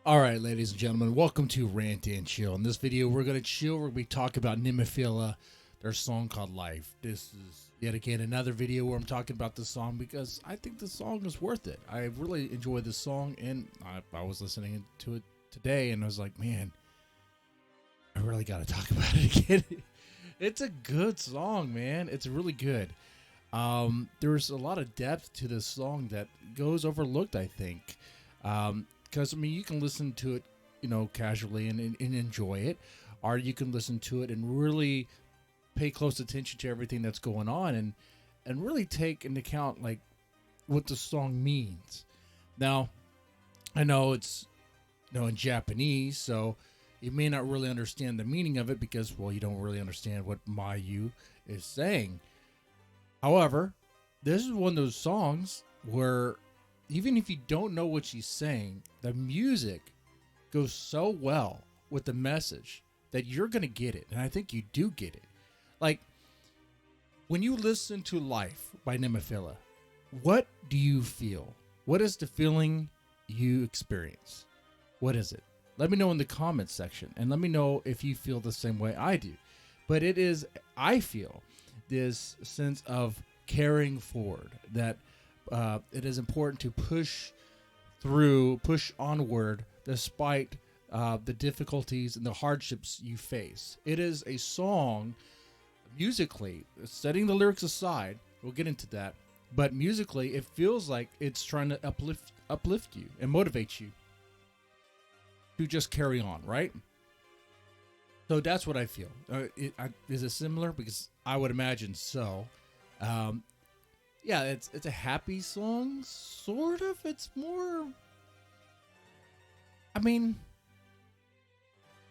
All right, ladies and gentlemen, welcome to Rant and Chill. In this video, we're going to chill. We're going to be talking about Nemophila, their song called Life. This is yet again another video where I'm talking about this song because I think the song is worth it. I really enjoy this song, and I was listening to it today, and I was like, man, I really got to talk about it again. It's a good song, man. It's really good. There's a lot of depth to this song that goes overlooked, I think. Because, I mean, you can listen to it, casually and enjoy it, or you can listen to it and really pay close attention to everything that's going on and really take into account, like, what the song means. Now, I know it's, in Japanese, so you may not really understand the meaning of it because, well, you don't really understand what Mayu is saying. However, this is one of those songs where even if you don't know what she's saying, the music goes so well with the message that you're going to get it. And I think you do get it. Like, when you listen to Life by Nemophila, what do you feel? What is the feeling you experience? What is it? Let me know in the comments section, and let me know if you feel the same way I do. But I feel this sense of carrying forward, that it is important to push onward despite the difficulties and the hardships you face. It is a song, musically, setting the lyrics aside, we'll get into that, but musically, it feels like it's trying to uplift you and motivate you to just carry on, right? So that's what I feel. Is it similar? Because I would imagine so. Yeah, it's a happy song, sort of. It's more, I mean,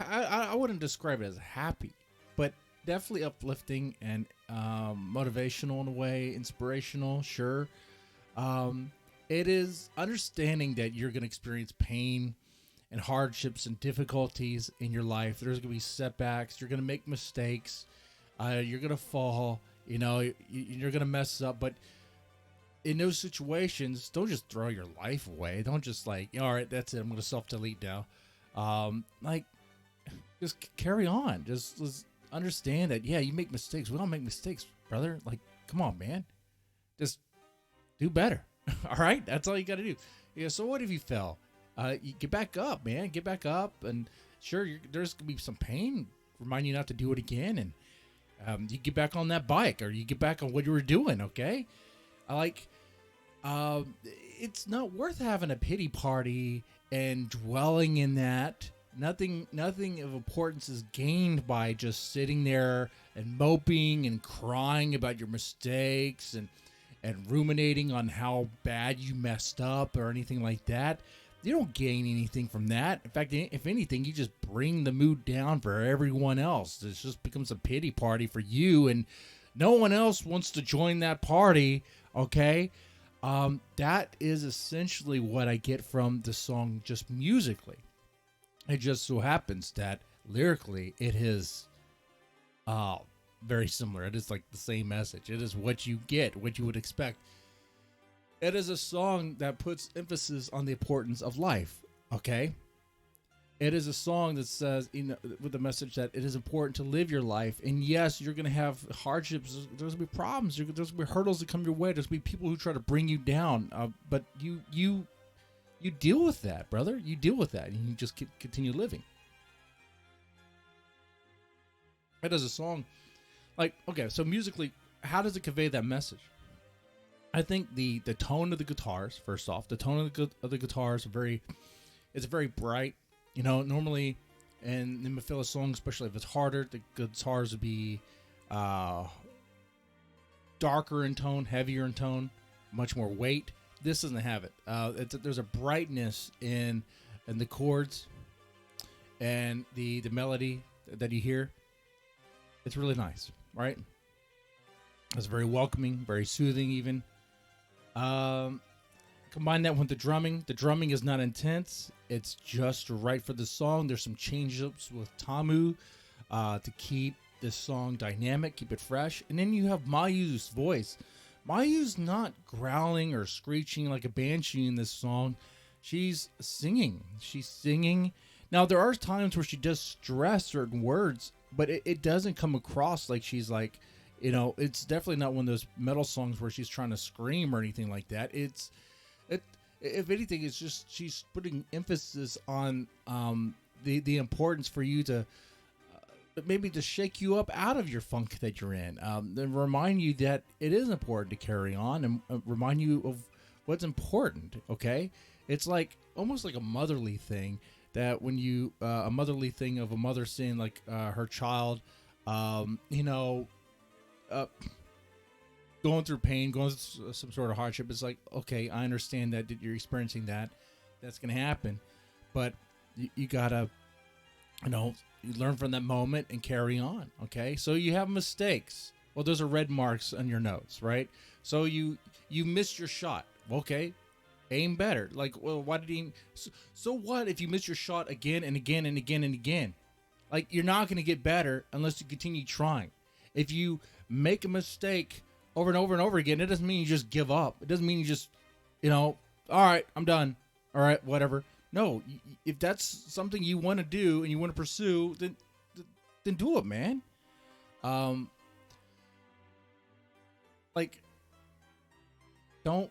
I wouldn't describe it as happy, but definitely uplifting and motivational in a way, inspirational, sure. It is understanding that you're going to experience pain and hardships and difficulties in your life. There's going to be setbacks. You're going to make mistakes. You're going to fall. You're going to mess up, but in those situations, don't just throw your life away. Don't just like, all right, that's it, I'm going to self-delete now. Just carry on. Just understand that, yeah, you make mistakes. We all make mistakes, brother. Like, come on, man. Just do better. All right? That's all you got to do. Yeah, so what if you fell? You get back up, man. Get back up. And sure, there's going to be some pain. Remind you not to do it again. And you get back on that bike, or you get back on what you were doing, okay? It's not worth having a pity party and dwelling in that. Nothing of importance is gained by just sitting there and moping and crying about your mistakes and ruminating on how bad you messed up or anything like that. You don't gain anything from that. In fact, if anything, you just bring the mood down for everyone else. It just becomes a pity party for you, and no one else wants to join that party, okay? That is essentially what I get from the song just musically. It just so happens that lyrically it is very similar. It is like the same message. It is what you get, what you would expect. It is a song that puts emphasis on the importance of life, okay? It is a song that says, with the message that it is important to live your life. And yes, you're going to have hardships. There's going to be problems. There's going to be hurdles that come your way. There's going to be people who try to bring you down. But you deal with that, brother. You deal with that, and you just continue living. It is a song, like, okay, so musically, how does it convey that message? I think the tone of the guitars, first off, the tone of the guitars it's very bright. Normally in Nemophila songs, especially if it's harder, the guitars would be darker in tone, heavier in tone, much more weight. This doesn't have it. There's a brightness in the chords and the melody that you hear. It's really nice, right? It's very welcoming, very soothing even. Combine that with the drumming. The drumming is not intense. It's just right for the song. There's some change-ups with Tamu to keep this song dynamic, keep it fresh. And then you have Mayu's voice. Mayu's not growling or screeching like a banshee in this song. she's singing. She's singing. Now there are times where she does stress certain words, but it doesn't come across like she's like, it's definitely not one of those metal songs where she's trying to scream or anything like that. It if anything, it's just she's putting emphasis on the importance for you to maybe to shake you up out of your funk that you're in, then remind you that it is important to carry on, and remind you of what's important. Okay, it's like almost like a motherly thing, that when you a motherly thing of a mother seeing like her child, going through pain, going through some sort of hardship. It's like, okay, I understand that you're experiencing that. That's going to happen. But you got to, you learn from that moment and carry on. Okay. So you have mistakes. Well, those are red marks on your notes, right? So you missed your shot. Okay. Aim better. Like, well, why did he? So what if you miss your shot again and again and again and again? Like, you're not going to get better unless you continue trying. If you make a mistake over and over and over again, it doesn't mean you just give up. It doesn't mean you just, all right, I'm done. All right, whatever. No, if that's something you want to do and you want to pursue, then do it, man. Like, don't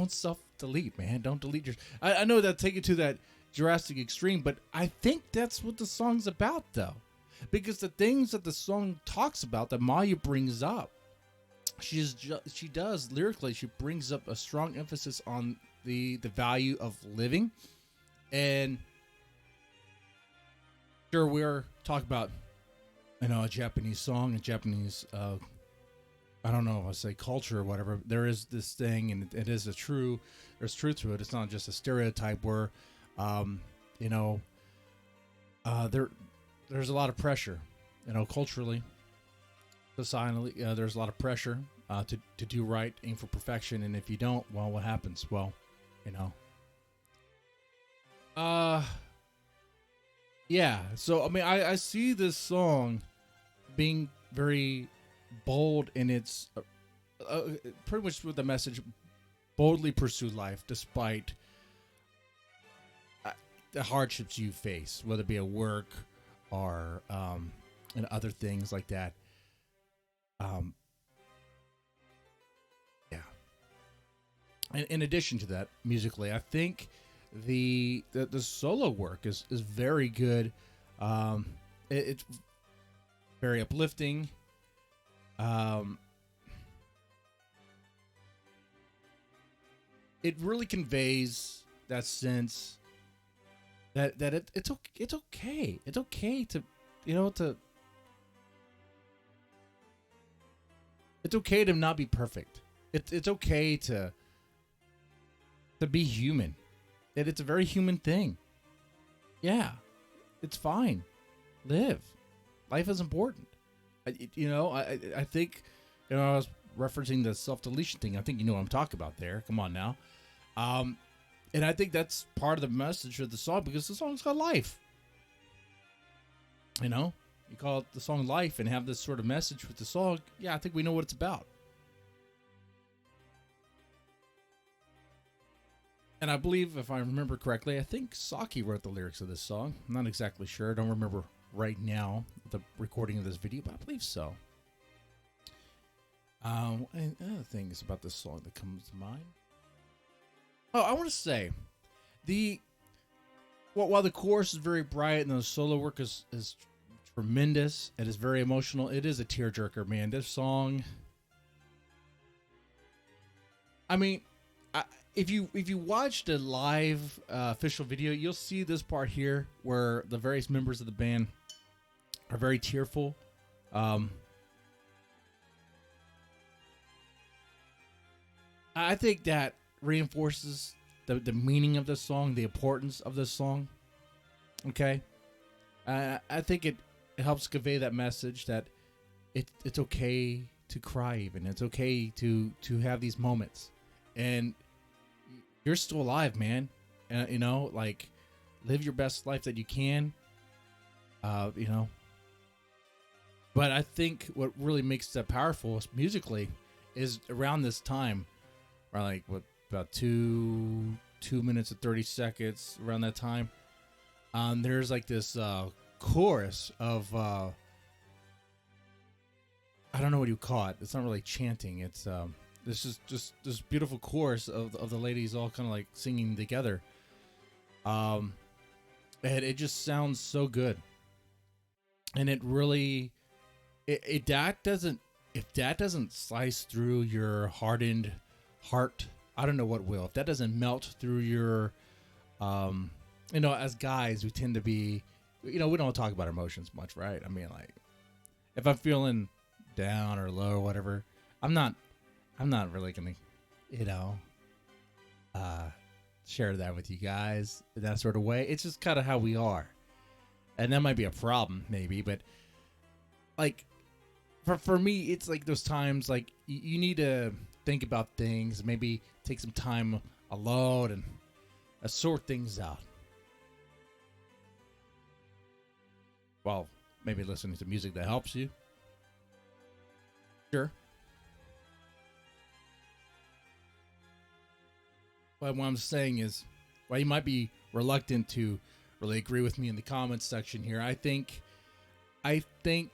self-delete, man. Don't delete your. I know that take it to that drastic extreme, but I think that's what the song's about, though. Because the things that the song talks about, that Maya brings up, she does lyrically. She brings up a strong emphasis on the value of living, and sure, we're talking about a Japanese song, a Japanese I don't know if I say culture or whatever. There is this thing, and it is there's truth to it. It's not just a stereotype where there's a lot of pressure, culturally, societally. There's a lot of pressure to do right, aim for perfection, and if you don't, well, what happens? Well, yeah. So I mean, I see this song being very bold in its pretty much with the message: boldly pursue life despite the hardships you face, whether it be at work or and other things like that. Yeah. And in addition to that, musically, I think the solo work is very good. It's very uplifting. It really conveys that sense that it's okay. It's okay to it's okay to not be perfect. It's okay to be human. It's a very human thing. Yeah, it's fine. Live. Life is important. I think, I was referencing the self-deletion thing. I think you know what I'm talking about there. Come on now. And I think that's part of the message of the song, because the song's called Life. You call it the song Life and have this sort of message with the song. Yeah, I think we know what it's about. And I believe, if I remember correctly, I think Saki wrote the lyrics of this song. I'm not exactly sure. I don't remember right now the recording of this video, but I believe so. And other things about this song that comes to mind. Oh, I want to say, while the chorus is very bright and the solo work is tremendous, it is very emotional. It is a tearjerker, man. This song. I mean, if you watch the live official video, you'll see this part here where the various members of the band are very tearful. I think that reinforces the meaning of this song, the importance of this song. Okay, I think it helps convey that message that it's okay to cry, even it's okay to have these moments, and you're still alive, man. Like, live your best life that you can. But I think what really makes that powerful musically is around this time. Or like what, about 2 minutes and 30 seconds around that time. There's like this chorus of I don't know what you call it. It's not really chanting. It's this is just this beautiful chorus of the ladies all kind of like singing together. And it just sounds so good. And it really, that doesn't, if that doesn't slice through your hardened heart, I don't know what will. If that doesn't melt through your, as guys, we tend to be, we don't talk about emotions much, right? I mean, like, if I'm feeling down or low or whatever, I'm not really gonna, share that with you guys in that sort of way. It's just kind of how we are. And that might be a problem, maybe, but like for me, it's like those times like you need to think about things, maybe take some time alone and sort things out. Well, maybe listening to music that helps you. Sure. But what I'm saying is, while you might be reluctant to really agree with me in the comments section here, I think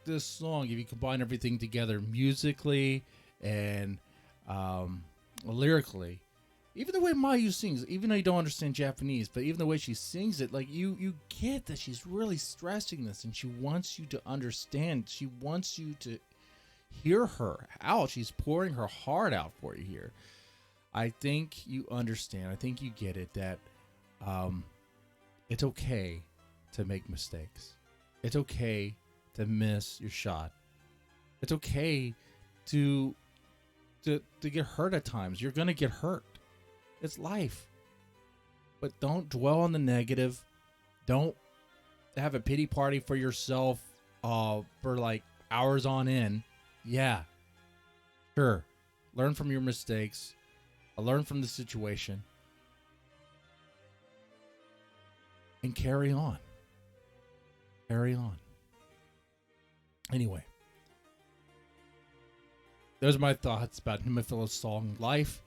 this song, if you combine everything together musically and lyrically, even the way Mayu sings, even though you don't understand Japanese, but even the way she sings it, like you get that she's really stressing this and she wants you to understand. She wants you to hear her out. She's pouring her heart out for you here. I think you understand. I think you get it that it's okay to make mistakes. It's okay to miss your shot. It's okay to get hurt at times. You're going to get hurt. It's life. But don't dwell on the negative. Don't have a pity party for yourself for like hours on end. Yeah. Sure. Learn from your mistakes. Learn from the situation. And carry on. Carry on. Anyway. Those are my thoughts about Nemophila's song Life.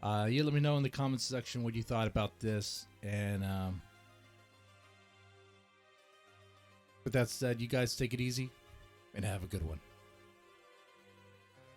You let me know in the comments section what you thought about this. And with that said, you guys take it easy and have a good one.